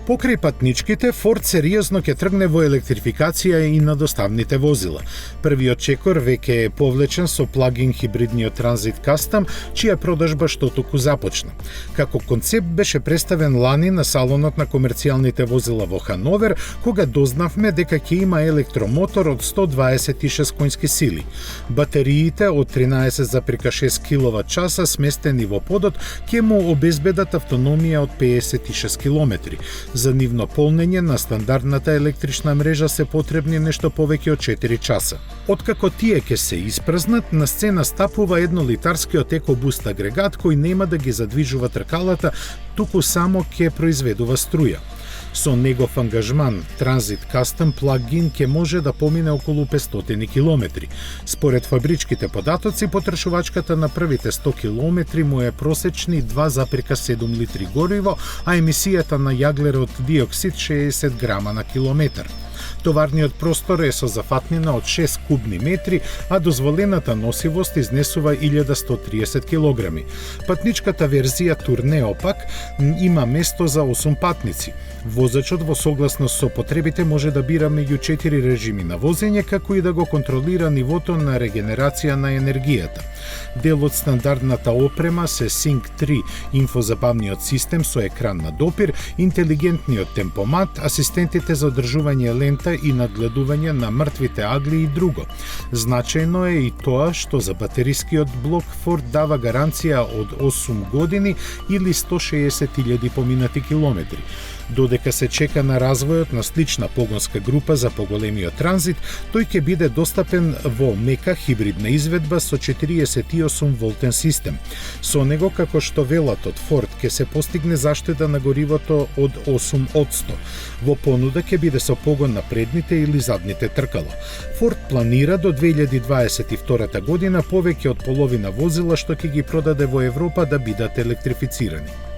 Покрај патничките, Форд сериозно ќе тргне во електрификација и на доставните возила. Првиот чекор веќе е повлечен со плагин хибридниот Transit Custom, чија продажба што току започна. Како концепт беше представен лани на салонот на комерцијалните возила во Хановер, кога дознавме дека ќе има електромотор од 126 конски сили. Батериите од 13,6 киловат-часа сместени во подот ќе му обезбедат автономија од 56 километри. За нивно полнење на стандардната електрична мрежа се потребни нешто повеќе од 4 часа. Откако тие ќе се испразнат, на сцена стапува еднолитарскиот екобуст агрегат кој нема да ги задвижува тркалата, туку само ќе произведува струја. Со негов ангажман, Transit Custom плагин ќе може да помине околу 500 километри. Според фабричките податоци, потрошувачката на првите 100 километри му е просечни 2,7 литри гориво, а емисијата на јаглерод диоксид 60 грама на километар. Товарниот простор е со зафатнина од 6 кубни метри, а дозволената носивост изнесува 1130 килограми. Патничката верзија Турнео пак има место за 8 патници. Возачот во согласност со потребите може да бира меѓу 4 режими на возење, како и да го контролира нивото на регенерација на енергијата. Дел од стандардната опрема се Sync 3, инфозабавниот систем со екран на допир, интелигентниот темпомат, асистентите за одржување лента и надгледување на мртвите агли и друго. Значајно е и тоа што за батерискиот блок Ford дава гаранција од 8 години или 160.000 поминати километри. Додека се чека на развојот на слична погонска група за поголемиот транзит, тој ќе биде достапен во мека хибридна изведба со 48 волтен систем. Со него, како што велат од Ford, ќе се постигне заштеда на горивото од 8%. Во понуда ќе биде со погон на предните или задните тркала. Ford планира до 2022 година повеќе од половина возила што ќе ги продаде во Европа да бидат електрифицирани.